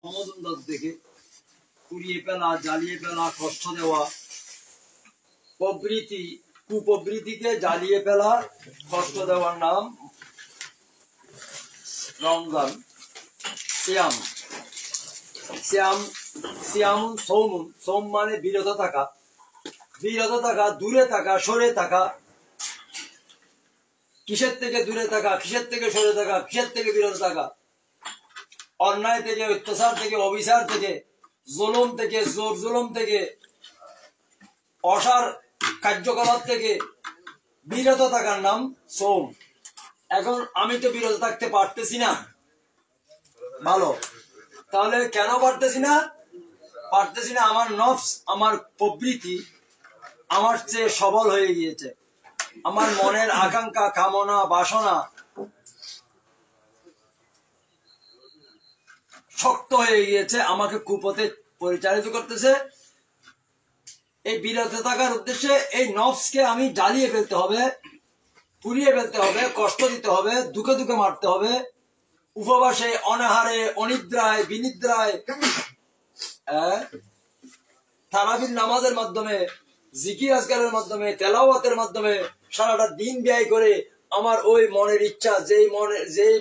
মজুমদার থেকে পুড়িয়ে ফেলা, জ্বালিয়ে ফেলা, কষ্ট দেওয়া, প্রবৃত্তি, কুপ্রবৃত্তিকে জ্বালিয়ে ফেলা, কষ্ট দেওয়ার নাম রমজান। সিয়াম, সিয়াম, সিয়াম সৌম, সোম মানে বিরত থাকা, বিরত থাকা, দূরে থাকা, সরে থাকা। কিসের থেকে দূরে থাকা, কিসের থেকে সরে থাকা, কিসের থেকে বিরত থাকা? অন্যায় থেকে, অত্যাচার থেকে, অবিচার থেকে, জুলুম থেকে, জোর জুলুম থেকে, অসার কার্যকলাপ থেকে বিরত থাকার নাম সোম। এখন আমি তো বিরত থাকতে পারতেছি না, ভালো। তাহলে কেন পারতেছি না? পারতেছি না, আমার নফস, আমার প্রবৃত্তি আমার চেয়ে সবল হয়ে গিয়েছে। আমার মনের আকাঙ্ক্ষা, কামনা, বাসনা শক্ত হয়ে গিয়েছে, আমাকে কুপথে পরিচালিত করতেছে। এই বিরত থাকার উদ্দেশ্যে এই নফসকে আমি জ্বালিয়ে ফেলতে হবে, পুড়িয়ে ফেলতে হবে, কষ্ট দিতে হবে, দুঃখে দুঃখে মারতে হবে। উপবাসে, অনাহারে, অনিদ্রায়, বিনিদ্রায়, তারাবির নামাজের মাধ্যমে, জিকির আজকারের মাধ্যমে, তেলাওয়াতের মাধ্যমে সারাটা দিন ব্যয় করে আমার ওই মনের ইচ্ছা, যেই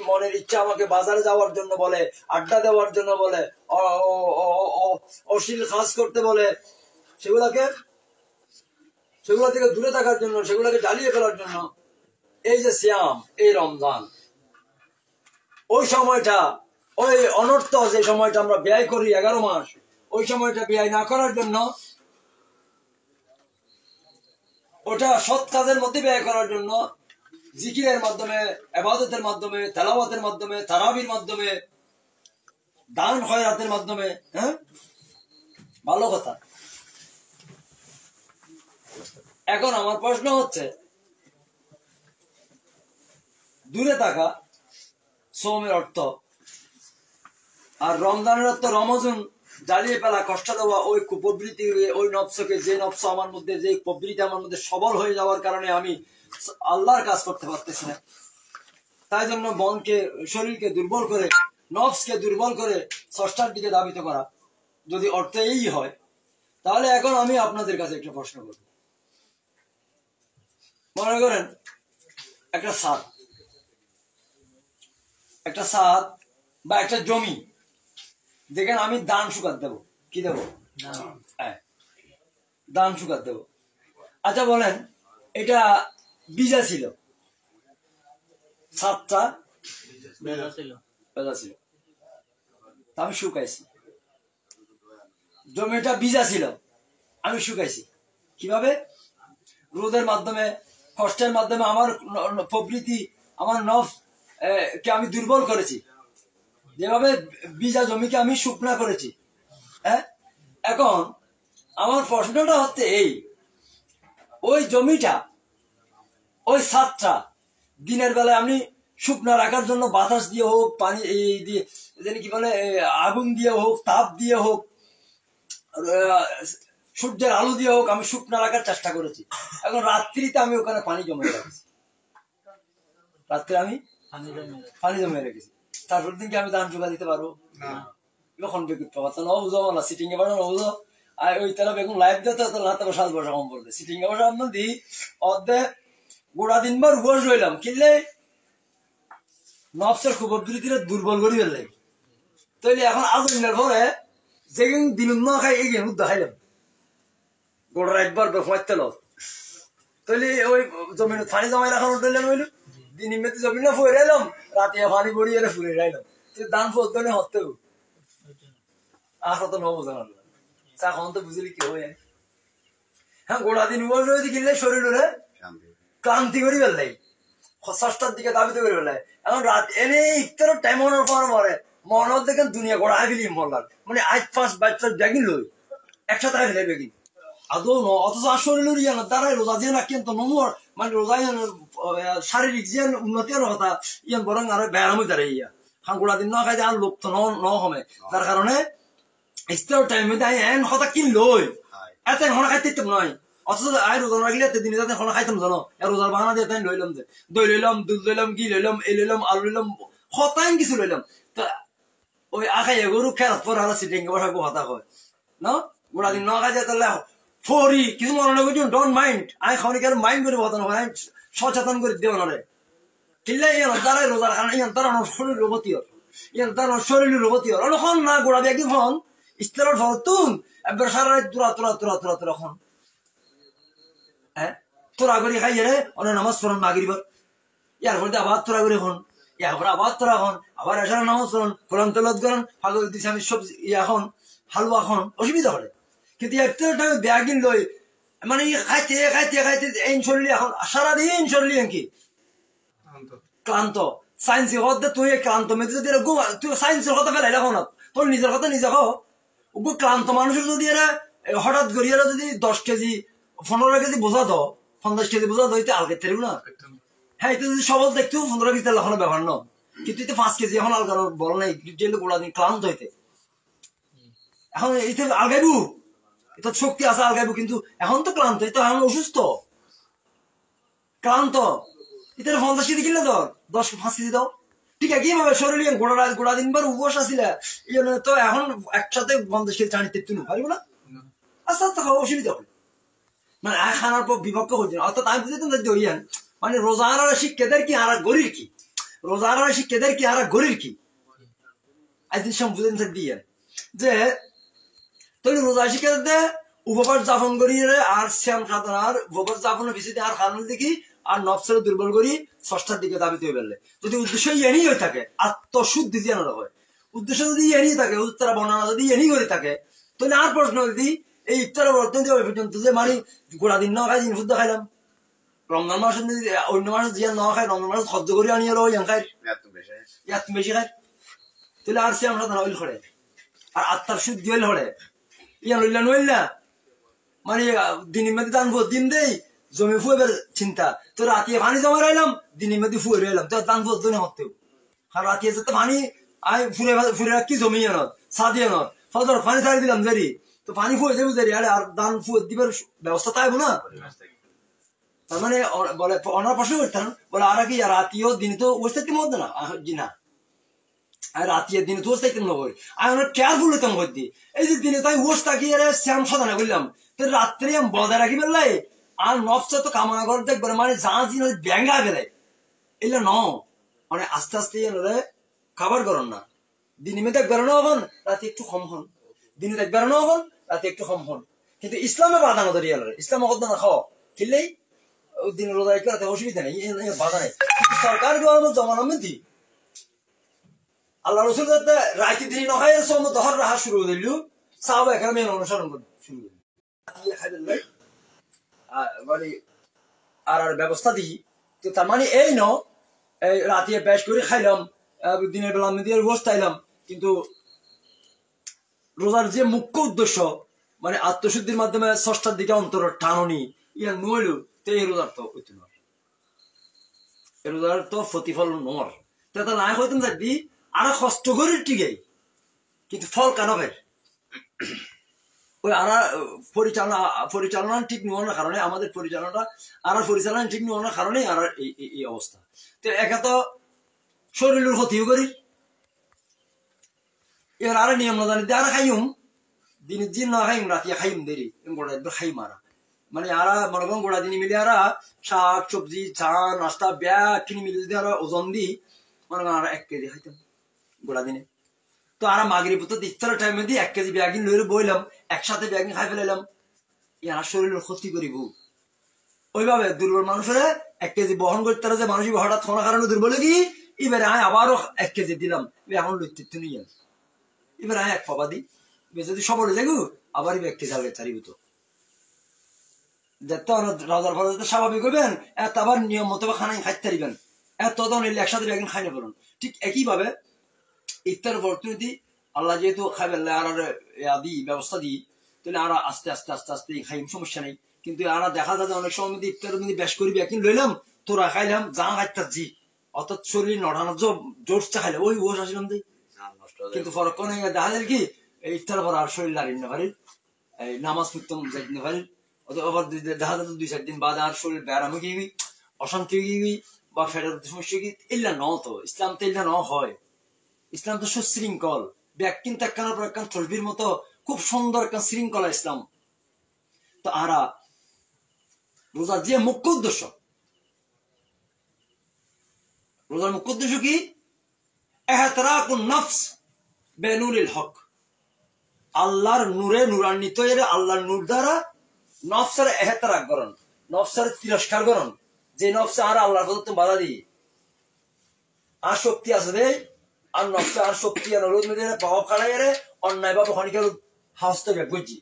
মনের ইচ্ছা আমাকে বাজারে যাওয়ার জন্য বলে, আড্ডা দেওয়ার জন্য বলে, অশ্লীল কাজ করতে বলে, সেগুলা থেকে দূরে থাকার জন্য, সেগুলাকে জ্বালিয়ে ফেলার জন্য এই যে সিয়াম, এই রমজান, ওই সময়টা, ওই অনর্থ যে সময়টা আমরা ব্যয় করি 11 মাস, ওই সময়টা ব্যয় না করার জন্য, ওটা সৎ কাজের মধ্যে ব্যয় করার জন্য, জিকিরের মাধ্যমে, ইবাদতের মাধ্যমে, তেলাওয়াতের মাধ্যমে, তারাবির মাধ্যমে, দান খয়রাতের মাধ্যমে। হ্যাঁ, ভালো কথা। এখন আমার প্রশ্ন হচ্ছে, দূরে থাকা সোমের অর্থ, আর রমজানের অর্থ রমজান, জ্বালিয়ে ফেলা, কষ্ট দেওয়া, ওই কুপ্রবৃত্তি, ওই নফসকে, যে নফস আমার মধ্যে, যে প্রবৃত্তি আমার মধ্যে সবল হয়ে যাওয়ার কারণে আমি আল্লাহর কাজ করতে পারতেছি না। তাই জন্য মনকে, শরীরকে দুর্বল করে, নফসকে দুর্বল করে স্রষ্টার দিকে ধাবিত করা যদি অর্থ এই হয়, তাহলে এখন আমি আপনাদের কাছে একটা প্রশ্ন করব। মনে করেন একটা ছাদ বা একটা জমি, যেখানে আমি ধান শুকাত দেব। কি দেব? হ্যাঁ, ধান শুকাত দেব। আচ্ছা বলেন, এটা বীজা ছিল, ছাদটা ভেজা ছিল, আমি শুকাইছি। জমিটা বীজা ছিল, আমি শুকাইছি। কিভাবে? রোদের মাধ্যমে, কষ্টের মাধ্যমে আমার প্রবৃত্তি, আমার নফস কে আমি দুর্বল করেছি, যেভাবে বীজা জমিকে আমি শুকনা করেছি। হ্যাঁ, এখন আমার প্রশ্নটা হচ্ছে এই, ওই জমিটা, ওই ছাদটা দিনের বেলায় আমি শুকনা রাখার জন্য বাতাস দিয়ে হোক, পানি দিয়ে, কি বলে, আগুন দিয়ে হোক, তাপ দিয়ে হোক, সূর্যের আলো দিয়ে হোক, আমি শুকনা রাখার চেষ্টা করেছি। এখন রাত্রিতে আমি ওখানে পানি জমিয়ে রেখেছি, রাত্রে আমি পানি জমিয়ে রেখেছি। তারপর দিন কি আমি ধান শুকা দিতে পারবো? এখন বেগুন পাতা নবুঝো না, সিটিং এ বাসা নবুঝো। আর ওই তারা বেগুন লাইভ দিতে না, তবে 7 বছর কম পড়বে। সিটিং এ বাসা আপনার দি অর্ধে গোড়া দিনবার উপর রইলাম, কিনলে নফসের কুপ্রবৃত্তির দুর্বল করি ফেললে। তাইলে এখন আজনের পরে যে দিন না খাই, এই গেম দেখাইলাম গোড়ার একবার বেফাইতে ল, তাইলে ওই জমিন পানি জমাই রাখার উঠলাম, হইল দিন মেতে জমিন না ফুয়ে রাইলাম, রাতে পানি বড়িয়ে ফুলে রাইলাম, দান ফোনে হতে আসা তো নবো জানাল এখন তো বুঝলি কি হয়। হ্যাঁ, গোড়া দিন উপর রয়েছে, কিনলে শরীর ক্লান্তি করি ফেললাই, 6টার দিকে দাবিত করে ফেললাই। এখন রাত এনে ইফতার টাইম হওয়ার পর পরে মনে দেখেন দুনিয়া গোড়া ফেলি মরলার, মানে আজ 5 বাচ্চা ব্যাগিন লই একসাথে ফেলে বেগিন আদৌ ন, অথচ আর শরীরের ইয়ান দ্বারাই রোজা দিয়ে না, কিন্তু নমর মানে রোজা শারীরিক যে উন্নতির কথা ইয়ান বরং আরো ব্যায়াম দাঁড়াই ইয়া। হ্যাঁ, গোড়া দিন না খাই আর লোক তো নমে, তার কারণে ইফতার টাইমে এন কথা কিনলই এত হনা খাইতে নয়। অথচ আই রোজা রাখলে দিনে যাতে হনা খাইতাম জানো, রোজার বাহানা দিয়ে তাই লইলাম, যে দই লইলাম, দুধ লইলাম, ঘি লইলাম, এই লইলাম, আলু লইলাম, হতাইন কিছু লইলাম। তা ওই আখাই গরু খেলাত পর হারা সিটিং বসা কথা কয় না গোড়া দিন ন খাইছে তাহলে ফরি কিছু মনে না করছি ডোন্ট মাইন্ড আমি খাওয়ানি কেন মাইন্ড করে কথা নয় সচেতন করে দেব না রে ঠিক আছে তারাই রোজার কারণ ইয়ান তারা শরীর রোগতি ইয়ান তারা শরীর রোগতি এখন না গোড়া দিয়ে এখন ইস্তেরার ফল তুন একবার সারা রাত তোরা এখন হ্যাঁ তোরা করি খাইয়ে রে অনেক নামাজ পড়ন মাগরিবার ইয়ার পরে আবার তোরা করে এখন ইয়ার পরে আবার তোরা এখন আবার এসার নামাজ পড়ন কোরআন তেলাওয়াত করেন ফাগল দিছি আমি সব এখন হালুয়া এখন অসুবিধা করে কিন্তু একটা টাইমে ব্যাগিন লই মানে খাইতে এই শরীর এখন সারাদিন শরীর কি ক্লান্ত সায়েন্স হতে তুই ক্লান্ত মেয়ে যদি তুই সায়েন্সের কথা ফেলাই রাখো না তোর নিজের কথা নিজে খাও ক্লান্ত মানুষের যদি এরা হঠাৎ করি এরা যদি 10 কেজি 15 কেজি বোঝা দাও 50 কেজি বোঝা দাও আলগে তেরু না হ্যাঁ এটা যদি সবল দেখতেও 15 কেজি তেল এখনো ব্যাপার না কিন্তু এতে 5 কেজি এখন আলগানো বড় নাই গোড়া দিন ক্লান্ত হইতে এখন এইতে আলগাইবু এটা শক্তি আছে আলগাইবু কিন্তু এখন তো ক্লান্ত এটা এখন অসুস্থ ক্লান্ত এটা 50 কেজি কিনলে ধর 5 কেজি দাও ঠিক আছে কিভাবে শরীর গোড়া দিনবার উপবাস আসিল এই জন্য তো এখন একসাথে 50 কেজি চানি তেতুন পারিব না আস্তে আস্তে খাওয়া অসুবিধা হবে মানে খানার পর বিভক্ত হচ্ছে না অর্থাৎ আমি বুঝতে যদি হইয়ান মানে রোজার শিক্ষাদের কি আর গরির কি রোজার শিক্ষাদের কি আর গরির কি আজ বুঝতে দিয়ে যে তৈরি রোজা শিক্ষাদের উপবাস যাপন করি আর শ্যাম সাধনার উপবাস যাপনের বিষয়তে আর খান দেখি আর নফসের দুর্বল করি ষষ্ঠার দিকে দাবিতে হয়ে ফেললে যদি উদ্দেশ্য এনি হয়ে থাকে আত্মশুদ্ধি দিয়ে আনা হয় উদ্দেশ্য যদি এনি থাকে উত্তরা বর্ণনা যদি এনি করে থাকে তাহলে আর প্রশ্ন যদি এই ইফতারের বর্তমান দিয়ে পর্যন্ত যে মানে গোড়া দিন না খাই দিন শুদ্ধ খাইলাম রমজান মাসে যদি অন্য মাসে জিয়া না খাই রমজান মাসে সহ্য করে আনিয়ে রো ইয়াং খাই ইয়াত বেশি খাই তাহলে আর সে আমরা হইল করে আর আত্মার শুদ্ধি হইল করে ইয়ান হইলা নইলা মানে দিনের মধ্যে দান দিন দেই জমি ফুয়েবার চিন্তা তো রাতিয়ে পানি জমা রাইলাম দিনের মধ্যে ফুয়ে রইলাম তো দান ফুয়ে জন্য হতেও কারণ রাতিয়ে যেতে পানি আই ফুরে রাখি জমি এন সাদি এন ফজর পানি ছাড়ি দিলাম জারি তো পানি ফুয়ে যাবো জারি আরে আর দান ফুয়ে দিবার ব্যবস্থা তাইব না তার মানে বলে ওনার প্রশ্ন করতেন বলে আর কি রাতিও দিন তো ওর থাকতে মধ্যে না জি না আর রাতিয়ে দিনে তো ওর থাকতে নগর আমি অনেক কেয়ারফুল হইতাম করতে এই যে দিনে তাই ওষ তাকিয়ে শ্যাম সাধনা করলাম তো রাত্রে আমি বজায় রাখি পেলাই আর নফসা তো কামনা করে দেখবে মানে যা জিনিস ব্যাঙ্গা গেলে এলে ন মানে আস্তে আস্তে খাবার করেন না দিনে মেয়ে দেখবে না হন রাতে একটু কম হন দিনে দেখবে না হন রাতে একটু কম হন কিন্তু ইসলামে বাধা না ধরিয়ে ইসলাম অকদ না খাও খেললেই দিন রোজা রাতে অসুবিধা নেই বাধা নেই সরকার জমানো মেধি আল্লাহ রসুল রাতে দিন নখাই সমত হর রাহা শুরু করে দিল সাহাব এখানে মেন অনুসরণ শুরু করে খাই মানে আর ব্যবস্থা দিই তো তার মানে এই ন রাতে বেশ করে খাইলাম দিনের বেলা আমি দিয়ে বসতে আইলাম কিন্তু রোজার যে মুখ্য উদ্দেশ্য মানে আত্মশুদ্ধির মাধ্যমে ষষ্ঠার দিকে অন্তর টাননি ইয়া নইল তো এই রোজার তো হইতে নয় এই রোজার তো প্রতিফল নর তো তা নাই হইতাম থাকবি আর কষ্ট করে টিকে কিন্তু ফল কেন ভাই ওই আর পরিচালনা ঠিক নেওয়ার কারণে আমাদের পরিচালনাটা আর পরিচালনা ঠিক নেওয়ার কারণেই আর এই অবস্থা তো একা তো শরীরের ক্ষতিও করি এবার আর নিয়ম না জানি আর খাইম দিনের দিন না খাইম রাতে খাইম দেরি গোড়া একবার খাই মারা মানে আর মনে করেন গোড়া দিনে মিলে আর শাক সবজি চা নাস্তা ব্যাগ কিনে মিলে যদি আর ওজন দিই মনে করেন আর 1 কেজি খাইতাম গোড়া দিনে তো আর মাগরিব তো ইফতারের টাইমে দিয়ে 1 কেজি ব্যাগিন লইলে বইলাম একসাথে ব্যাগিন খাই ফেলাইলাম আর শরীরের ক্ষতি করিব ওইভাবে দুর্বল মানুষের 1 কেজি বহন করতে যে মানুষ হঠাৎ কোনো কারণে দুর্বল কি এবারে আমি আবারও 1 কেজি দিলাম এখন লইতে নিয়ে এবার আমি 1 পাবা দিই যদি সবল হয়ে যাগু আবার 1 কেজি আগে চারিব তো যেত রাজার ফলে স্বাভাবিক হইবেন এত আবার নিয়ম মতো খানাই খাইতে পারিবেন এত তো নিলে একসাথে ব্যাগিন খাই না বলুন ঠিক একইভাবে ইফতার অপরচুনিটি আল্লাহ যেহেতু খাইবেন আর আদি ব্যবস্থা দিই তাহলে আর আস্তে আস্তে আস্তে আস্তে খাই সমস্যা নেই কিন্তু আর দেখা যায় অনেক সময় মধ্যে ইফতার মধ্যে বেশ করবি একদিন লইলাম তোরা খাইলাম যা খাইতাছি অর্থাৎ শরীর নড়ানোর জোরটা খাইলে ওই ওষ আসলাম দিই কিন্তু ফরক কোন দেখা যায় কি ইফতার পর আর শরীর লাড়ি না পারি এই নামাজ পড়তাম যাইতে না পারি আবার দেখা যায় 2-4 দিন বাদ আর শরীর ব্যায়াম গিয়ে অশান্তি গিয়ে বা ফেরার সমস্যা কি ইল্লা ন তো ইসলাম তো ইল্লা ন হয় ইসলাম তো সুশৃঙ্খল ব্যাগ কিনতে একখানার পর একখান তসবির মতো খুব সুন্দর একটা শৃঙ্খলা ইসলাম। তো আরা রোজার যে মুখ্য উদ্দেশ্য, রোজার মুখ্য উদ্দেশ্য কি? ইহতিরাকুন নফস বেনুরিল হক, আল্লাহর নূরে নূরান্বিত আল্লাহর নূর দ্বারা নফসের ইহতিরাক করণ, নফসের তিরস্কার করণ। যে নফসে আর আল্লাহর প্রদত্ত বাধা দিই আর শক্তি আছে রে, আর নফসে আর শক্তি আর রোদ মেয়েদের প্রভাব খাড়াই রে অন্যায় ভাবে খনিকের হাসতে ব্যাগ করছি।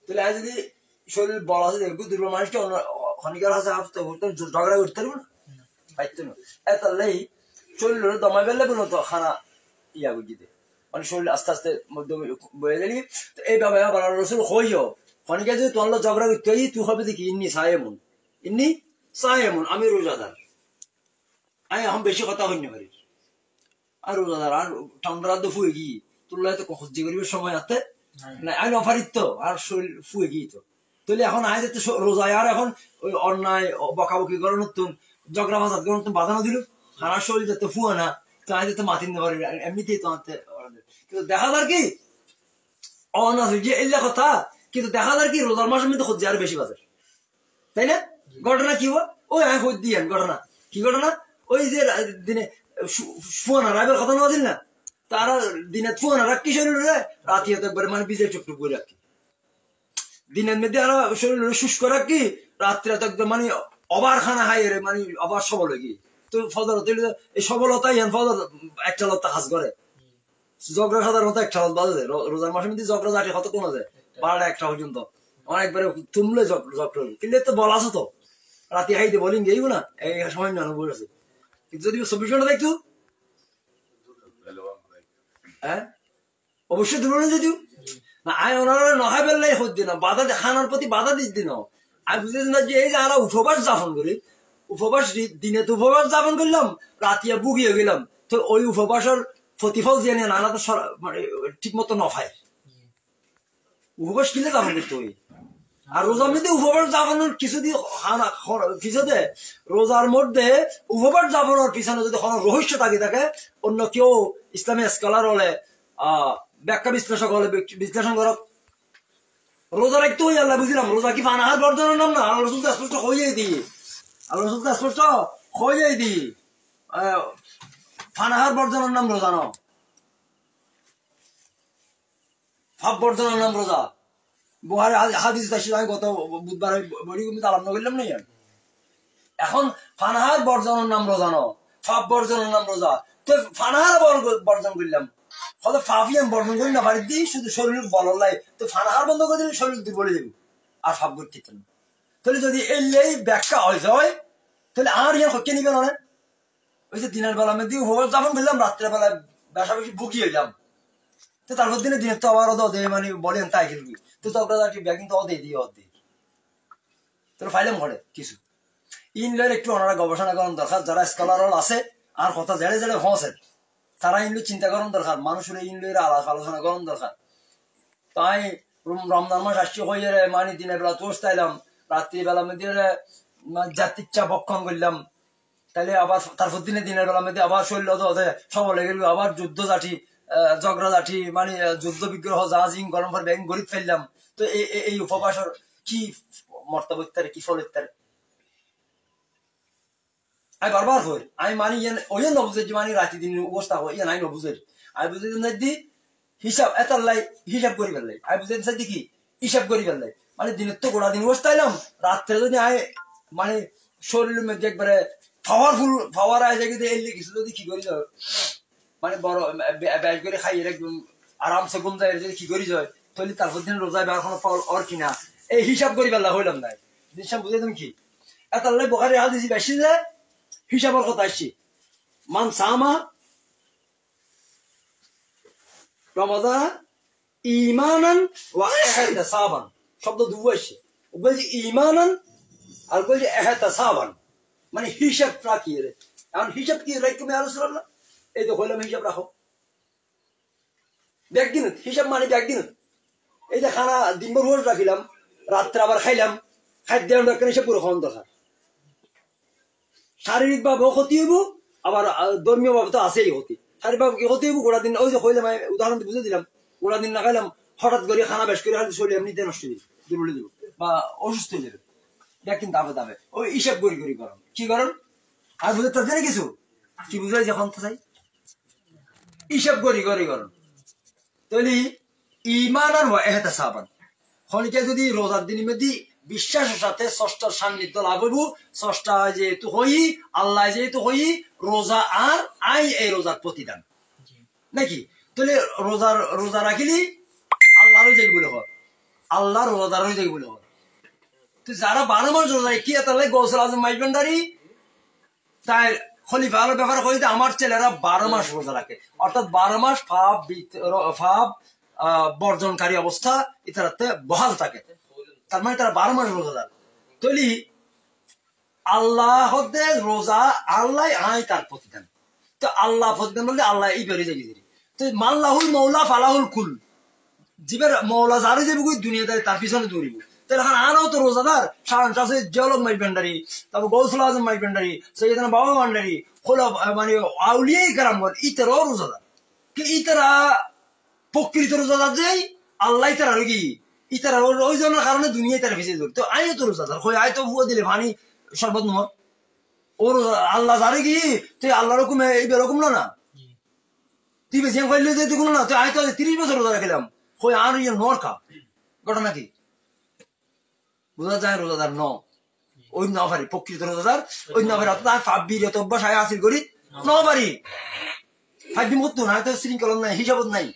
তাহলে আজ যদি শরীর বল আছে দেখবো দুর্বল মানুষকে খনিকার হাসে হাসতে ঝগড়া করতে পারবো না, পাইতো না। এত লাই শরীর দমাই ফেললে কোনো তো খানা ইয়া বুঝিতে মানে শরীর আস্তে আস্তে মধ্যে বয়ে গেলি। তো এইভাবে আবার রসুল হইও খনিকা যদি তোমার ঝগড়া করতে হয় তুই হবে দেখি ইন্নি সাহেমন, ইন্নি সাহেমন, আমি রোজাদার, আমি এখন বেশি কথা হইনি পারি আর রোজাদার আর ঠান্ডা তো ফুয়ে গিয়ে তুললে তো সহ্য করিবার সময় আছে না, আমি অফারিত তো আর শরীর ফুয়ে গিয়ে তো তাহলে এখন আয় যেতে রোজায় আর এখন ওই অন্যায় বকাবকি করার নতুন ঝগড়া ফাসাদ করার নতুন বাধা না দিল খানার শরীর যাতে ফুয়ে না তো আয় যেতে মাথিন দিতে পারি এমনিতেই তো কিন্তু দেখা যার কি অনাস যে এল্লা কথা, কিন্তু দেখা যার কি রোজার মাসের মধ্যে সহ্য আরো বেশি বাজার, তাই না? ঘটনা কি হওয়া ওই আমি খোঁজ দিয়ে ঘটনা কি ঘটনা ওই যে দিনে ফুয়ানা রাবের কথা না দিল না, তারা দিনে ফুয়ানা রাখি শরীর রাতি হতে একবারে মানে বিজয় চুপটুপ করে রাখি, দিনের মধ্যে আরো শরীর শুষ্ক রাখি, রাত্রে তো একদম মানে অবার খানা খাই রে মানে অবার সবল হয়ে গিয়ে তো ফদর এই সবলতাই ফদর একটা লতা হাস করে জগরা সাধারণত একটা হাত বাজে রোজার মাসের মধ্যে জগরা জাটি কত কোন যায় 12টা 1টা পর্যন্ত অনেকবারে তুমলে জগর কিন্তু তো বল আছে তো রাতে হাইতে বলিং গেইব না এই সময় না বলেছে, কিন্তু যদি 24 ঘন্টা দেখতো হ্যাঁ অবশ্যই দুর্বল যদিও না আয় ওনারা নহাই বেললাই হচ্ছে না বাধা খানার প্রতি বাধা দিচ্ছি না। আর বুঝতেছেন না যে এই যে আমরা উপবাস যাপন করি, উপবাস দিনে তো উপবাস যাপন করলাম রাতিয়া বুগিয়ে গেলাম, তো ওই উপবাসের প্রতিফল দিয়ে নেন আলাদা মানে ঠিক মতো নফায় উপবাস কিনে যাপন করতে ওই আর রোজার মধ্যে উপবাস যাপনের কিছু দিয়ে কিছুতে রোজার মধ্যে উপবাস যাপনের পিছনে যদি কোনো রহস্য থাকে অন্য কেউ ইসলামী স্কলার হলে ব্যাখ্যা বিশ্লেষক হলে বিশ্লেষণ করক। রোজা রাখতে হই আল্লাহ বুঝলাম রোজা কি পানাহার বর্জনের নাম না, আল্লাহ রসুল স্পষ্ট হয়ে দিই, আল্লাহ রসুল স্পষ্ট হয়ে দিই পানাহার বর্জনের নাম রোজা ন, ভাব বর্জনের নাম রোজা। বুহারি হাদিস আমি গত বুধবার বলি আলাপ করলাম না, এখন ফানাহার বর্জনের নাম রোজা ন, ফাপ বর্জনের নাম রোজা। তো ফানাহার বর্জন করলাম হয়তো ফাফি আমি বর্জন করি না বাড়ির দিই শুধু শরীর বল লাই, তো ফানাহার বন্ধ করে দিলে শরীর দুর্বল হয়ে যাবে আর ফাপ করতে না। তাহলে যদি এই ব্যাখ্যা হয়ে যায় তাহলে আর ইয়ার হচ্ছে নিবে না, ওই যে দিনের বেলা আমি দিয়ে উপবাস যাপন করলাম রাত্রের বেলায় বেশা বেশি বুকিয়ে এলাম, তো তারপর দিনের তো আবার অদে মানে বলেন তাই খেলবি তো তখন ব্যাগিং তো অদে দিয়ে অদে তোর ফাইলাম ঘরে কিছু ইনলের একটু ওনারা গবেষণা করার দরকার, যারা স্কলার আছে আর কথা জেড়ে জেড়ে হসেন তারা ইনলু চিন্তা করার দরকার, মানুষের ইনলের আলোচনা করার দরকার। তাই রমজান মাস আসছে হয়ে মানে দিনের বেলা তোষ তাইলাম রাত্রিবেলা মধ্যে জাতির চা বক্ষণ করলাম, তাহলে আবার তারপর দিনের বেলা মধ্যে আবার শৈল্য সবল হয়ে গেল, আবার যুদ্ধ জাঠি ঝগড়া জাঠি মানে যুদ্ধ বিগ্রহ জাহাজিং গরম করে ব্যাংক গরিব ফেললাম। তো এই উপবাসের কি মর্তব্য কি ফল ইত্যাদি আমি বারবার হই আমি মানি ওই নবুঝে যে মানে রাতে দিন অবস্থা হয় ইয়ে নাই নবুঝের আমি বুঝে দি হিসাব এত লাই হিসাব করি ফেললাই আমি বুঝে চাই কি হিসাব করি ফেললাই মানে দিনের তো গোড়া দিন অবস্থা এলাম রাত্রে যদি আয় মানে শরীরের মধ্যে একবারে পাওয়ারফুল পাওয়ার আছে কিন্তু এলে কিছু যদি কি করি যায় মানে বড় ব্যাস করে খাই একদম আরামসে ঘুম যায় যদি কি করি যায় তাহলে তারপর দিন রোজায় বার কোনো ফল ওর কিনা এই হিসাব করি ফেললা হইলাম না জিনিসটা বুঝে তুমি কি এত লাই বখারি হাদিস বেশি যায় হিসাবের কথা আসছি মান সামা রমাদান ইমানান ওয়া ইহতিসাবান শব্দ দুটো আসছে বলছি ইমানান আর বলছি ইহতিসাবান মানে হিসাব রাখি রে এখন হিসাব কি রাখি আমি আলোচনা এই তো হইলাম হিসাব রাখো ব্যাগদিন হিসাব মানে ব্যাগদিন এই যে খানা দিনভর রোজ রাখিলাম রাত্রে আবার খাইলাম খাদ্য দরকার হিসাব পুরো খাওয়ান দরকার শারীরিক ভাবেও ক্ষতি হইব আবার ধর্মীয় ভাবে তো আছেই ক্ষতি খালি বাবু কি হতেই গোড়া দিন ওই যে কইলাম উদাহরণ বুঝে দিলাম গোড়া দিন না খাইলাম হঠাৎ করে খানা বেশ করে খালি শরীর এমনিতে নষ্ট হয়ে দুর্বলে দেবো বা অসুস্থ হয়ে যাবে দেখ কিন্তু দাবে দাবে ওই হিসাব করি করি করেন কি করেন আর বুঝে তার জন্য কিছু কি বুঝাই যখন চাই হিসাব করি করি করেন তাহলে ইমান আর এহেতা সাবান খনিকে যদি রোজার দিনের মধ্যে বিশ্বাসের সাথে ষষ্ঠার সান্নিধ্য লাভ হইব ষষ্ঠা যেহেতু হই আল্লাহ যেহেতু হই রোজা আর আই এই রোজার প্রতিদান নাকি তাহলে রোজা রাখিলি আল্লাহরই যাই বলে হর আল্লাহ রোজাদারই যাই বলে হর তো যারা 12 মাস রোজা কি তাহলে গৌসুল আজম মাইজবান্ডারি তাই খলিফা আলোর ব্যাপারে কইতে আমার ছেলেরা 12 মাস রোজা রাখে অর্থাৎ 12 মাস ফাপ বর্জনকারী অবস্থা ইতারাতে বহাল থাকে তার মানে তারা 12 মাস রোজাদার তৈলি আল্লাহ রোজা আল্লাহ আয় তার প্রতিদান তো আল্লাহ প্রতিদান বলতে আল্লাহ এই বেরিয়ে যাবি তো মাল্লাহুল মৌলা ফালাহুল কুল জীবের মৌলা যারে যাবি দুনিয়াদারি তার পিছনে দৌড়িব তাহলে এখন আরও তো রোজাদার সাধারণ চাষে জলক মাইজবান্ডারি তারপর গৌসুল আজম মাইজবান্ডারি সৈয়দনা বাবা ভান্ডারি খোলা মানে আউলিয়াই কারামগণ ইতারাও রোজাদার কি ইতারা প্রকৃত রোজাদার যাই আল্লাহ তারা রোগী ইতারা ওই জনের কারণে দুনিয়ায় তারা ভেসে ধরতো আইও তো রোজাদার হয়ে আয় তো ভুয়া দিলে ভানি শরবত নয় ও আল্লাহ জানে কি তুই আল্লাহ রকম এইবার রকম না তুই বেশি খাইলে যেতে কোনো না তুই আয় তো 30 বছর রোজা রাখিলাম হয়ে আর ইয়ে নর খা ঘটনা কি বোঝা যায় রোজাদার ন ওই ন পারি প্রকৃত রোজাদার ওই ন পারি অর্থাৎ ফাব্বির অভ্যাস আয় হাসিল করি ন পারি ফাইবি মত না তো শৃঙ্খলন নাই হিসাবত নাই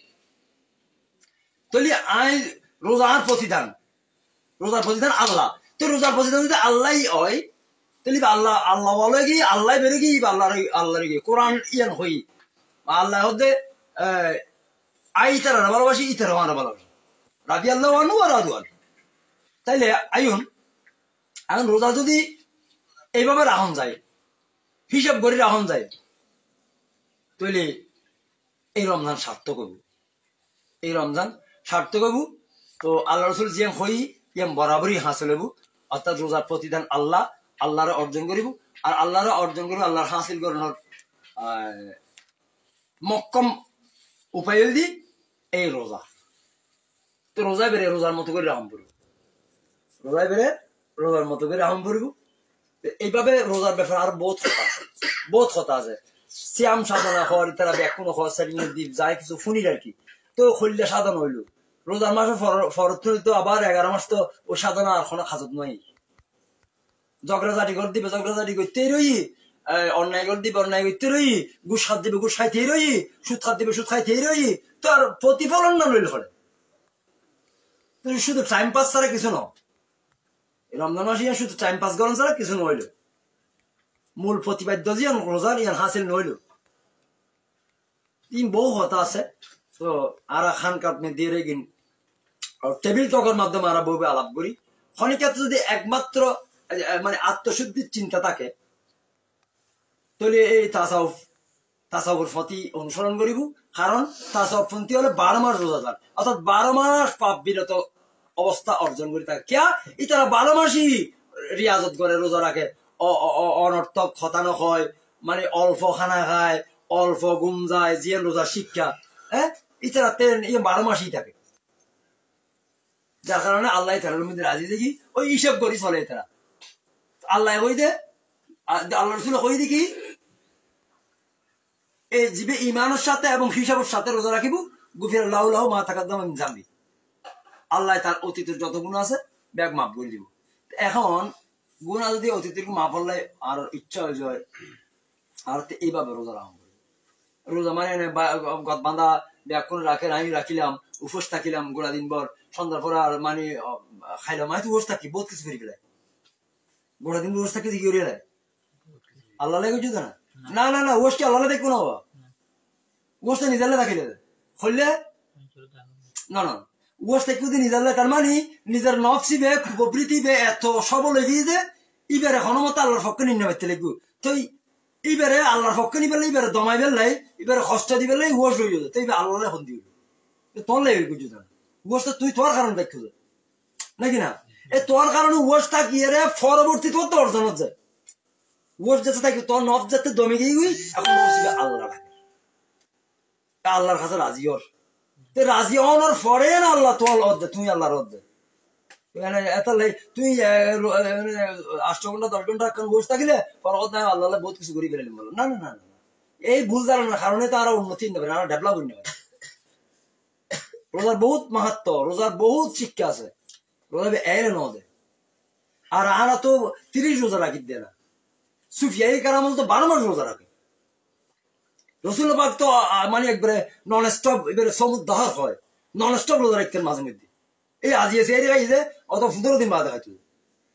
তাহলে আয় রোজার প্রতিদান আল্লাহ তো রোজার প্রতিদান যদি আল্লাহ হয় তাহলে আল্লাহ বলে কি আল্লাহ বেড়ে গিয়ে আল্লাহ গিয়ে কোরআন ইয়ান হই আল্লাহ হতে আই ইতারা ভালোবাসি ইতারা আমার ভালোবাসি রাজি আল্লাহ আনু আর রাজু আনু তাইলে আইন এখন রোজা যদি এইভাবে রাখুন যায় হিসাব করে রাখুন যায় তাহলে এই রমজান সার্থক হইব এই রমজান সার্থক হইব তো আল্লাহ রসুল যে হই ইয়াম বরাবরই হাসিল হইব অর্থাৎ রোজার প্রতিদান আল্লাহরে অর্জন করিব আর আল্লাহরে অর্জন করিব আল্লাহর হাসিল করানোর মক্কম উপায় দি এই রোজা তো রোজা বেড়ে রোজার মতো করে রাখুন পড়ব রোজায় বেড়ে রোজার মতো করে রাখুন পড়ব এইভাবে রোজার ব্যাপারে আর বহুত কথা আছে শ্যাম সাধনা হওয়ার তারা ব্যাকুণ হওয়ার সারিং দ্বীপ যায় কিছু ফুনির আর কি তো খল্লে সাধন হইল রোজার মাসে ফরত তো আবার 11 মাস তো ও সাধনা আর কোনো খাজত নয় ঝগড়াঝাটি করে দিবে ঝগড়াঝাটি করতে রই অন্যায় করে দিবে অন্যায় করতে রই ঘুষ খাত দিবে ঘুষ খাইতে রই সুদ খাত দিবে সুদ খাইতে রই তো আর প্রতিফলন না রইল করে শুধু টাইম পাস ছাড়া কিছু ন রমজান মাসে শুধু টাইম পাস করেন ছাড়া কিছু নইল মূল প্রতিপাদ্য যে রোজার ইয়ান হাসিল নইল তিন বহু কথা আছে তো আর খান কাটনে দিয়ে রেগিন টেবিল টকের মাধ্যমে আমরা বউবে আলাপ করি খনিকাত যদি একমাত্র মানে আত্মশুদ্ধির চিন্তা থাকে তাহলে এই তাসাউফের প্রতি অনুসরণ করিব কারণ তাসাউফ পন্থী হলে 12 মাস রোজাদার অর্থাৎ 12 মাস পাপ বিরত অবস্থা অর্জন করে থাকে কিয়া এই তারা 12 মাসই রিয়াজত করে রোজা রাখে অনর্থক খতানো হয় মানে অল্প খানা খায় অল্প ঘুম যায় জিয়ান রোজার শিক্ষা হ্যাঁ এই তারা 12 মাসই থাকে যার কারণে আল্লাহ তাআলার মধ্যে রাজি দেখি ওই হিসাব করি চলে তারা আল্লাহ কই দে আল্লাহ রাসূল কই দি কি এই জীবে ঈমানের সাথে এবং হিসাবের সাথে রোজা রাখিব গুফিরাল্লাহু লাহু মা তাকাদ্দামা মিন যামবি আল্লাহ তার অতীতের যত গুনাহ আছে ব্যাগ মাফ করে দিব এখন গুনাহ যদি অতীতের মাফ হলে আর ইচ্ছা হয়ে যায় আর এইভাবে রোজা রাখব রোজা মানে গদ বাঁধা ব্যাগ কোন রাখে আমি রাখিলাম উপোস থাকিলাম গোড়া দিন ভর সন্ধ্যার পর আর মানে খাইলাম আমি তো উপোস থাকি বহুত কিছু করি ফেলাই গোড়া দিন উপোস থাকি কি করি আল্লাহ লাগে বুঝতো না না না না ওষটি আল্লাহ দেখবো না বাবা ওষটা নিজালে রাখিলে হইলে না না ওষ দেখবো নিজালে তার মানে নিজের নফসিবে প্রবৃতিবে এত সবল এগিয়ে যে ইবারে হনমত আল্লাহর পক্ষে নির্ণয় করতে লাগবো তো ইবারে আল্লাহর পক্ষে নিবে ইবারে দমাই বেললাই ইবারে কষ্ট দিবে ওষ হয়ে যাবে তো এবার আল্লাহ এখন দিবে তোর লাগে বুঝতো না ওষটা তুই তোর কারণ দেখছো নাকি না এ তোর কারণে ওষ থাকিয়ে রে পরবর্তী তোর তো অর্জনত যায় ওষ যাতে থাকি তোর নফ যাতে দমে গিয়ে এখন আল্লাহ লাগে আল্লাহর কাছে রাজি হর রাজি হওয়ার পরে না আল্লাহ তোমার অর্ধে তুমি আল্লাহর অর্ধে এত তুই 8 ঘন্টা 10 ঘন্টা বসে থাকিলে আল্লাহ বহুত কিছু করে ফেলে বলো না না না না এই ভুল ধারণার কারণে তো আরো উন্নতি নিতে পারে আরো ডেভেলপ হইতে পারে রোজার বহুত মাহাত্ম রোজার বহুত শিক্ষা আছে রোজা এর নদে আর আরা তো 30 রোজা রাখি দেয় না সুফিয়াই কারামল তো 12 মাস রোজা রাখে রসুল পাক তো মানে একবারে নন স্টপ এবারে সমুদ্র হয় নন স্টপ রোজা রাখতেন মাঝে মধ্যে এই আজি এসে এর গাইছে অত 15 দিন বাদে হয়তো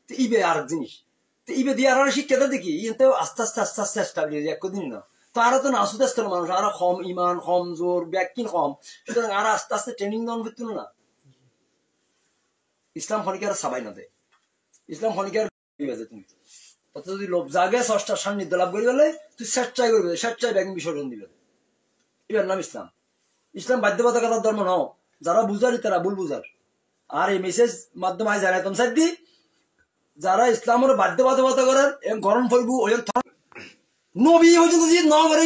তো ইবে আর জিনিস তো ইবে দিয়ে আর শিক্ষাটা দেখি তো আস্তে আস্তে আস্তে আস্তে এস্টাবলিশ একদিন না তো আরো তো নাসুদ আসতো মানুষ আরো কম ইমান কম জোর ব্যাকিন কম সুতরাং আর আস্তে আস্তে ট্রেনিং দেওয়া হতো না ইসলাম খনিকার সাবাই না দেয় ইসলাম খনিকার তুমি তত যদি লোভ জাগে ষষ্ঠার সান্নিধ্য লাভ করি বলে তুই স্বেচ্ছায় করবে স্বেচ্ছায় ব্যাংক বিসর্জন দিবে এবার নাম ইসলাম ইসলাম বাধ্যবাধকতার ধর্ম নাও যারা বুঝারি তারা ভুল বুঝার আর এই মেসেজ মাধ্যমে জানাই তুমি সাথে যারা ইসলামের বাধ্যবাধকতা করার গরম ফলবু ওই নবী হয়েছে যদি ন করে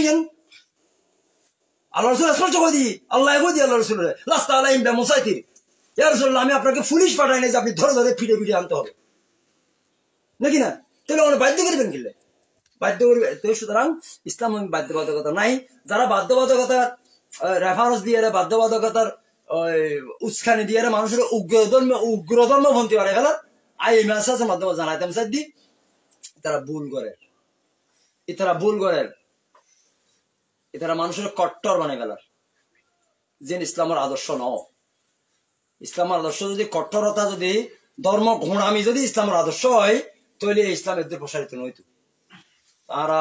আল্লাহ রসুল স্পষ্ট করে দিই আল্লাহ কই দিই আল্লাহ রসুল রাস্তা আল্লাহ ইমদা মুসাইতির ইয়া রাসূলুল্লাহ আমি আপনাকে পুলিশ পাঠাই নাই যে আপনি ধরে ধরে ফিরে ফিরে আনতে হবে নাকি না তাহলে অনেক বাধ্য করবেন কিনলে বাধ্য করবে তো সুতরাং ইসলাম বাধ্যবাধকতা নাই যারা বাধ্যবাধকতার রেফারেন্স দিয়ে বাধ্যবাধকতার উস্কানি দিয়ে মানুষের উগ্রধর্ম ভন্তি পারে ফেলার এই মেসেজের মাধ্যমে জানাইতাম স্যার দি তারা ভুল করে এতারা মানুষের কট্টর বানাই ফেলার যে ইসলামের আদর্শ ন ইসলামের আদর্শ যদি কট্টরতা যদি ধর্ম ঘোড়ামি যদি ইসলামের আদর্শ হয় তাহলে ইসলাম এদের প্রসারিত নইতো তারা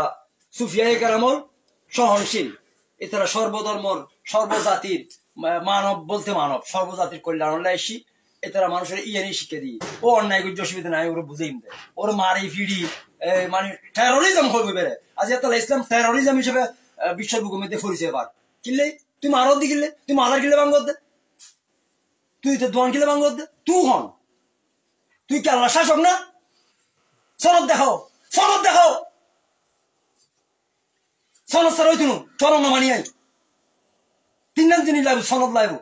সুফিয়ায়ে কেরামল সহনশীল এতারা সর্বধর্মর সর্বজাতির মানব বলতে মানব সর্বজাতির কল্যাণ লাইসি এতারা মানুষের ইয়ানি শিখে দিই ও অন্যায় গুজ্জ অসুবিধা নাই ওরা বুঝেই দেয় ওর মারি ফিডি মানে টেরোরিজম করবে বেড়ে আজ এত ইসলাম টেরোরিজম হিসেবে বিশ্বের বুকুমিতে পরিচয় পার কিনলে তুই মারত দি কিনলে তুই মাদার কিনলে বাঙ্গ দে তুই তো দোয়ান কিনলে বাঙ্গ দে তুই হন তুই কি আল্লাহ শাসক না সনদ দেখাও সনদ স্যার ওই তুনু চলো না মানি আই 3 দিন লাগবে সনদ লাগবো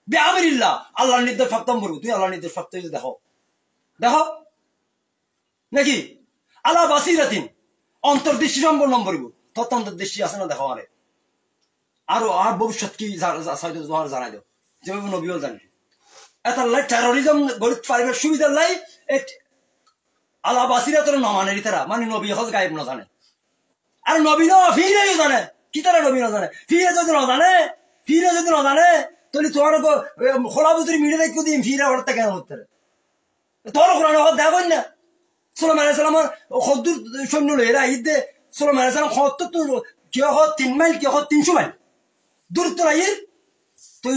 বেআমিরিল্লাহ আল্লাহর নির্দেশ সপ্তম করবো তুই আল্লাহর নির্দেশ সপ্তম দেখো নাকি আল্লাহ বাসিরাতিন অন্তর্দৃষ্টি সম্পন্ন করিব তত অন্তর্দৃষ্টি আছে না দেখো আরে আরো আর ভবিষ্যৎ কি তোমার জানাই দাও যেভাবে নবীও জানি এত টেরোরিজম গরিব পারিবার সুবিধার লাই আল্লাহ বাসিরাতের নমানের তারা মানে নবী হজ গায়েব না জানে আর নবী ন ফিরেও জানে কি তারা নবী না জানে ফিরে যদি না জানে তাহলে তোমার খোলা বুতুরি মিলে দেখো দিন ফিরে হঠাৎ কেন হতে তোর কোরআন হক দেখো না সুলাইমান আলাইহিস সালামের খদ্দুর সৈন্য এরা ঈদে সুলাইমান আলাইহিস সালাম খদ্দুর তো কেউ 3 মাইল কেউ 300 মাইল দূর তো রাইল তুই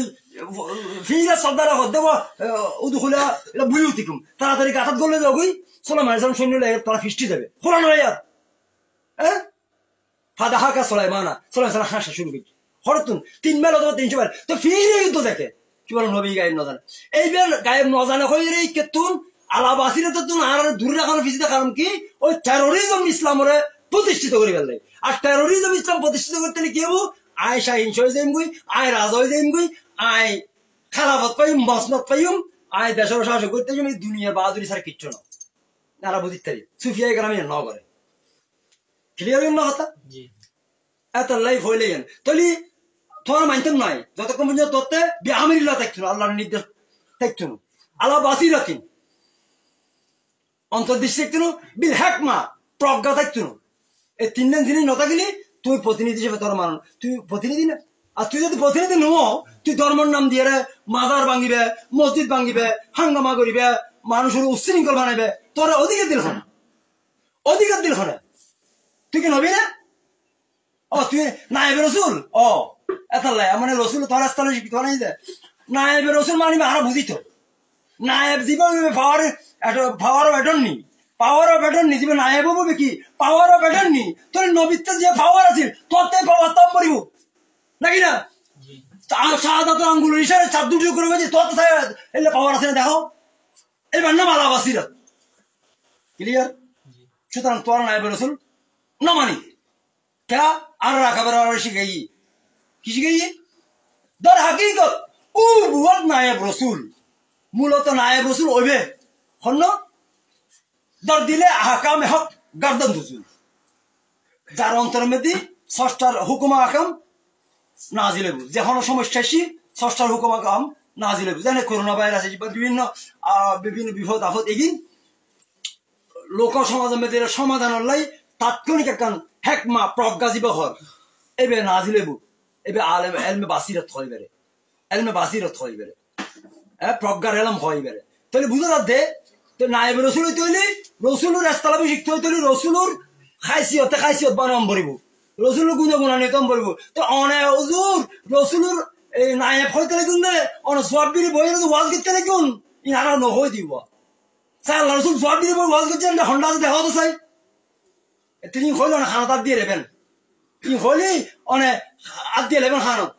ফিরে সর্দার হক দেব উদখুলা এটা বুয়ুতিকুম তাড়াতাড়ি কাটাত গলে যাও গই সুলাইমান আলাইহিস সালাম সৈন্য তোরা ফিস্টি যাবে কোরআন রাইয়া হ্যাঁ ফাদাহাকা সুলাইমানা সুলাইমান সালাম হাসা শুরু করি হরতুন 3 মাইল অথবা 300 মাইল তো ফিরে কিন্তু দেখে কি বল নবী গায়েব না জানে এইবার গায়েব না জানে কই রে কেতুন আলা বাসিরে তো তুন আর দূরে রাখানোর পিছনে কারণ কি ওই টেরোরিজম ইসলামের প্রতিষ্ঠিত করে ফেললে আর টেরোরিজম ইসলাম প্রতিষ্ঠিত করতে কি হবো আয় শাহিন হয়ে যাইম গুই আয় রাজা হয়ে যাইম গুই আয় খারাপত পাইম মসনত পাইম আয় দেশের শাসক করতে যাই দুনিয়ার বাহাদুরি ছাড়া কিচ্ছু না নারা বুঝিত তারি সুফিয়ায়ে কেরামে ন করে ক্লিয়ার হইল না কথা এত লাইফ হইলে গেন তাহলে তোমার মানতেন নয় যতক্ষণ পর্যন্ত তোরতে বেআমিরিল্লাহ থাকতো না আল্লাহর নির্দেশ থাকতো না আল্লাহ বাসিরাতিন অন্তর্দৃষ্টি থাকতো না বিল হ্যাকমা প্রজ্ঞা থাকতো না এই 3 দিন জিনিস নতা গেলি তুই প্রতিনিধি হিসেবে তোর মান তুই প্রতিনিধি না আর তুই যদি প্রতিনিধি নো তুই ধর্মের নাম দিয়ে মাজার ভাঙিবে মসজিদ ভাঙিবে হাঙ্গামা করিবে মানুষের উচ্ছৃঙ্খল বানাইবে তোর অধিকার দিল হনে তুই কি নবী না ও তুই নায়েবে রসুল ও এত লাই মানে রসুল তোর রাস্তা শিক্ষিত নাই যে নায়েবে রসুল মানিবে আরো বুঝিত নায়েব জীবন পাওয়ার অফ অ্যাটর্নি জীবন নায়েব হবে কি পাওয়ার অফ অ্যাটর্নি তোর নবীতে যে পাওয়ার আছিল তোর তাই পাওয়ার তম করিব নাকি না শাহাদাত আঙ্গুলের ইশারায় 4 দুটো করে বলছি তোর তো এলে পাওয়ার আছে না দেখো এবার নাম আলা বাসিরাত ক্লিয়ার সুতরাং তোর নায়েবে রসুল না মানি क्या আর রাখাবার আর শিখাই কি শিখাই দর হাকিকত ও বুয়াত নায়েব রসুল মূলত নায়েব রসুল ওইবে হন দর দিলে হাকামে হক গার্দন রসুল যার অন্তরের মধ্যে ষষ্ঠার হুকুমা আকাম নাজিলে বুঝ যে কোনো সমস্যা আসি ষষ্ঠার হুকুমা আকাম নাজিলে বুঝ জানে করোনা ভাইরাস বা বিভিন্ন বিভিন্ন বিপদ আপদ এগিন লোক সমাজের মধ্যে সমাধান লাই তাৎক্ষণিক একখান হেকমা প্রজ্ঞা জীব হর এবে নাজিলে বুঝ এবে আলেম এলমে বাসিরত হয় বেড়ে এলমে বাসিরত হয় বেড়ে প্রজ্ঞার এলম হয় বেড়ে তাহলে বুঝা যাচ্ছে তো নায়েব রসুল হইতে হইলে রসুলুর রাস্তালাবি শিখতে হইতে হইলে রসুলুর খাইসিয়ত বানাম পড়িব রসুলুর গুণান্বিতম পড়িব তো অনে হুজুর রসুলুর এই নায়েব হইতে লাগুন না অন সোয়াবির বইয়ের ওয়াজ করতে লাগুন ইনারা নহই দিব চাই আল্লাহ রসুল সোয়াবির বই ওয়াজ করছেন হন্ডা দেখা তো চাই তিনি হইল না খানা তার দিয়ে রেবেন তিনি হইলি অনে হাত দিয়ে লেবেন খানত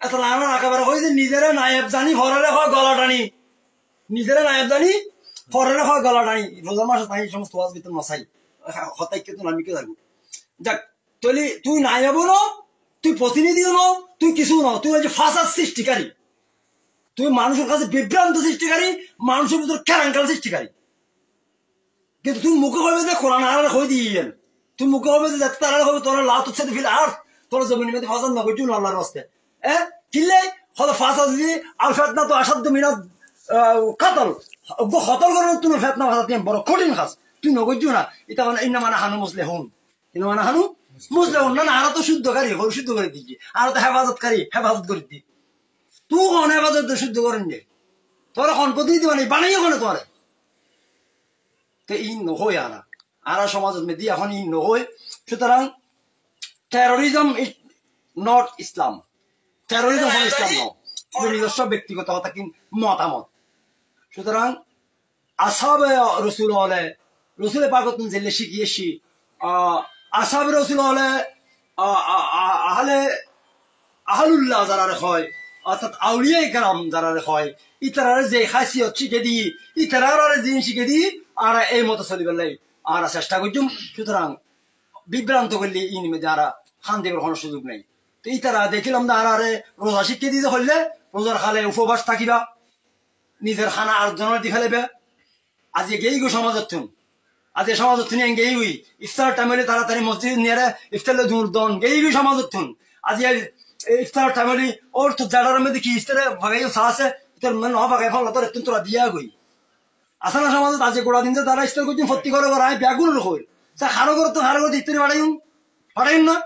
এত লানা একেবারে হয়েছে নিজেরা নায়েব জানি ফরেরে হয় গলা টানি নিজেরা নায়েব জানি ফরেরে হয় গলা টানি রোজা মাসে তাই সমস্ত ওয়াজ ভিতর নসাই হতাই কে আমি কে থাকবো যাক তৈলি তুই নায়েবও ন তুই প্রতিনিধিও ন তুই কিছু ন তুই হচ্ছে ফাঁসার সৃষ্টিকারী তুই মানুষের কাছে বিভ্রান্ত সৃষ্টিকারী মানুষের ভিতর কেরাঙ্কাল সৃষ্টিকারী কিন্তু তুই মুখে হবে যে কোরআন আর হয়ে দিয়ে তুই মুখে হবে যে যাতে তারা হবে তোরা লাভ তোর সাথে ফিল আর তোরা জমিন মধ্যে ফাঁসার নগর চুন আল্লাহর রাস্তে কিনলে হলো ফাঁসা যদি আর ফেতনা তো আসাধ্য মিনাত কাতল হতল করার তুমি ফেতনা ফাঁসা তুই বড় কঠিন খাস তুই নগর না এটা মানে ইন্না মানে হানু মুসলে হন ইন্না মানে হানু মুসলে হন না আরো তো শুদ্ধকারী শুদ্ধ করে দিচ্ছি আর তো হেফাজতকারী হেফাজত করে দি তুই কোন হেফাজত শুদ্ধ করেন যে তোরা কোন প্রতিনিধি মানে বানাইও কোনে তোরে তো ই নহই আর সমাজের মধ্যে এখন ই নহই সুতরাং terrorism is not Islam terrorism হল ইসলাম নয় নিজস্ব ব্যক্তিগত মতামত সুতরাং আসাবে রসুল হলে রসুলের পাগত জেলে শিখিয়েছি আসাবে রসুল হলে আহলে আহলুল্লাহ যারা হয় অর্থাৎ আউলিয়া কালাম যারা হয় ইতারা যে খাসিয়ত শিখে দিই ইতারা জিনিস শিখে দিই আর এই মতো চলিবে আর চেষ্টা করছুম সুতরাং বিভ্রান্ত করলে ইন মধ্যে আর খান দেবের কোনো সুযোগ নেই তো ইতারা দেখিলাম না আর রোজা শিখিয়ে দিতে হইলে রোজার খালে উপবাস থাকিবা নিজের খানা আর জনের দি ফেলেবে আজ গেই গো সমাজত আজ সমাজত গেই গুই ইফতার টাইমে তাড়াতাড়ি মসজিদ নিয়ে ইফতারে দূর দন গেই গুই সমাজত আজ ইফতার টাইমে ওর তো জাডার মধ্যে কি ইফতারে ভাগাই চা আছে তোর মানে ভাগাই ফল তোর তোরা দিয়া গই আসা না সমাজত আজ গোড়া দিন তারা ইফতার করছেন ফত্তি করে আয় ব্যাগুন হই তা খারো করে তো খারো করে ইফতারি পাঠাইন না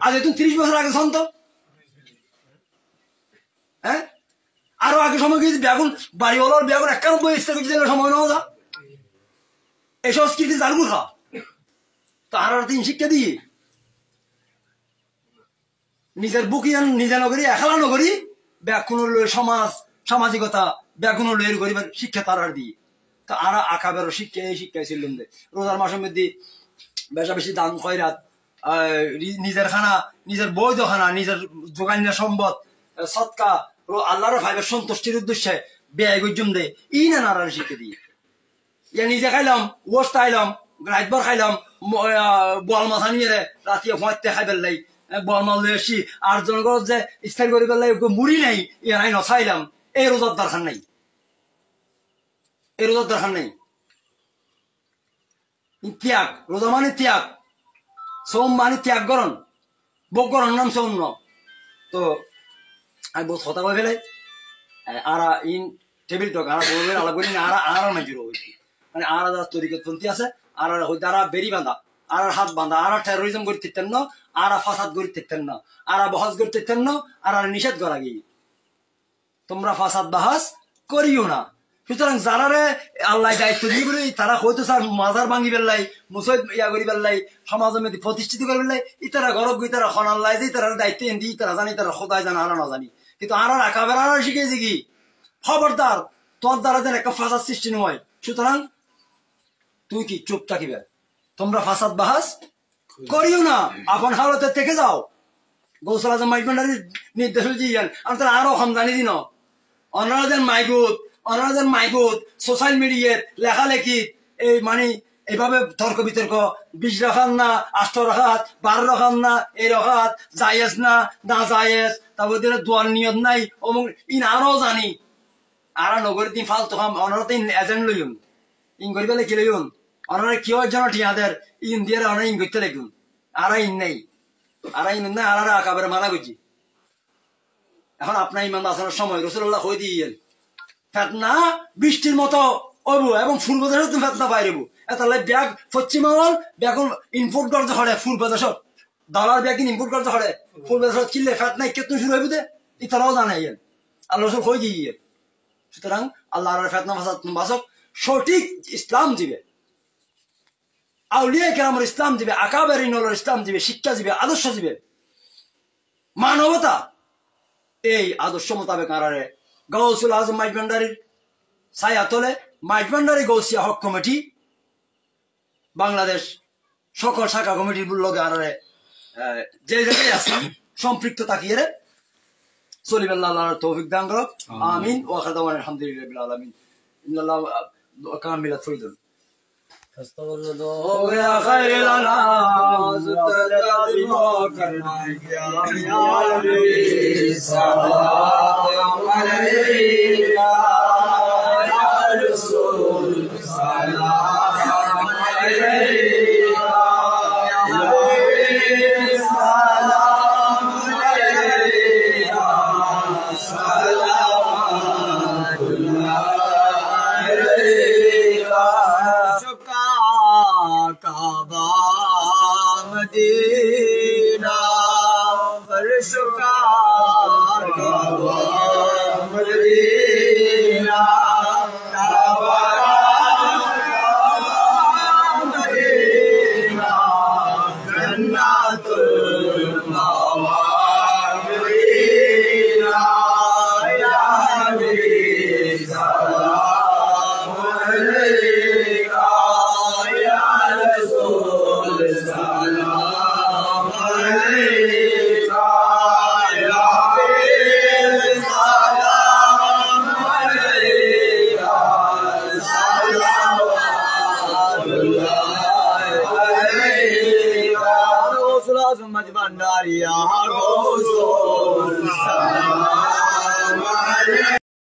আজ তুমি 30 বছর আগে সন্ত হ্যাঁ আরো আগে সময় গিয়েছি বেগুন বাড়িওয়ালার বেগুন 91 ইফতার করতে সময় নেওয়া যা এই সংস্কৃতি জানবো খা তো আর তিন শিক্ষা দিয়ে নিজের বুকিয়ান নিজে নগরী একালা নগরী ব্যাকুণ সমাজ সামাজিকতা ব্যাকুণ লয়ের গরিবের শিক্ষা তারার দিয়ে তো আর আঁকাবের শিক্ষা এই শিক্ষায় ছিলেন রোজার মাসের মধ্যে বেশা বেশি দান খয়রাত নিজের খানা নিজের বৈধ খানা নিজের যোগান্য সম্পদ সৎকা আল্লাহর ভাইবের সন্তুষ্টির উদ্দেশ্যে ব্যয় গজ্জম দে ই না নারায়ণ শিখে দিয়ে ইয়া নিজে খাইলাম ওস্ত খাইলাম রাতবার খাইলাম বোয়াল মাছ আনিয়ে রাতে ভয়তে খাই পেলাই বোয়াল মাছ লই আসি আর জনগণ যে স্থায়ী করে পেলাই মুড়ি নাই ইয়াই নচাইলাম এই রোজার দরকার নাই এই রোজার দরকার নাই ত্যাগ রোজা মানে ত্যাগ সোম মানে ত্যাগ করন বক করন নাম সোম ন তো আমি বহুত হতা করে ফেলে আর ইন টেবিল টক আর বলবেন আলাদা করি না আর নাই জুড়ো হয়েছি মানে আর তরিকতপন্থী আছে আর যারা বেরি বাঁধা আর হাত বাঁধা আর টেরোরিজম করে থাকতেন না আর ফাসাদ করে থাকতেন না আর বহাস করে থাকতেন না আর নিষেধ করা গিয়ে তোমরা ফাসাদ বাহাস করিও না সুতরাং যারারে আল্লাহ দায়িত্ব দিয়ে বলি তারা হয়তো স্যার মাজার ভাঙি পেলাই মুসৈদ ইয়া করি পেলাই সমাজের মধ্যে প্রতিষ্ঠিত করে পেলাই ইতারা গরব গই তারা খনাল্লাই যে তারা দায়িত্ব এনে দিই তারা জানি তারা খোদায় জানা আর না জানি কিন্তু আর আঁকাবের আর শিখেছি কি খবরদার তোর দ্বারা যেন একটা ফাঁসাদ সৃষ্টি নয় সুতরাং তুই কি চুপ থাকিবে তোমরা ফাঁসাদ বাহাস করিও না আপন হালতে থেকে যাও গৌসল আজম মাইকমান্ডারির নির্দেশ দিয়েন আমি তারা আরো কম জানি দিন অনারাদের মাইগুত সোশ্যাল মিডিয়ার লেখালেখি এই মানে এইভাবে তর্ক বিতর্ক 20 রাখাত না 8 রাখাত 12 রাখাত না এই রাখাত জায়েজ না না জায়েজ তারপর দোয়ার নিয়ত নাই এবং ইন আরো জানি আর নগরীর দিন ফালতু কাম অনরতে এজেন্ট লইুন ইন করি পেলে কি লইুন অনরে কি হয় জানো ঠিয়াদের ইন দিয়ে অনেক ইন করতে লাগুন আর ইন নাই আর ইন না আর আকাবের মানা করছি এখন আপনার ইমান আসানোর সময় রসুল্লাহ হয়ে দিয়েন ফেতনা বৃষ্টির মতো অবু এবং ফুল বাজার ফেতনা বাইরেব তাহলে ব্যাগ পশ্চিমবঙ্গ ব্যাগ ইনপোর্ট করতে হরে ফুল বাজার ডলার ব্যাগ ইনপোর্ট করতে হরে ফুল বাজার কিনলে ফেতনা কেতন শুরু হইব দে ইতারাও জানাই আল্লাহ রসুল হয়ে দিয়ে সুতরাং আল্লাহ ফেতনা বাসক সঠিক ইসলাম দিবে আউলিয়া কেরামের ইসলাম দিবে আকাবের ইনলের ইসলাম দিবে শিক্ষা দিবে আদর্শ দিবে মানবতা এই আদর্শ মোতাবেক আরারে গৌসুল আজম মাইট ভান্ডারীর ছায়া তলে মাইট ভান্ডারী গৌসিয়া হক কমিটি বাংলাদেশ সকল শাখা কমিটির লগে আরারে যে জায়গায় আছে সম্পৃক্ত তাকিয়ে চলিবে আল্লাহ তৌফিক দান করুক আমিন ওয়া খাদাওয়ান আলহামদুলিল্লাহি রাব্বিল আলামিন ইন্নাল্লাহ কামিলাত ফরিদুন استغفر يا خير الانام تجاوب کرنا يا نبی سلام عليك يا رسول سلام عليك يا نبی سلام عليك صلوات الله काबा मदीना फर्श का काबा मदीना काबा मदीना जन्नतुल मावा मदीना या नबी सलाम अलैका सलाम अलैका या सलाम अलैका सलावतुल्लाह अलैका गौसुल आज़म मज भंडारी या गौसुल सलाम अलैका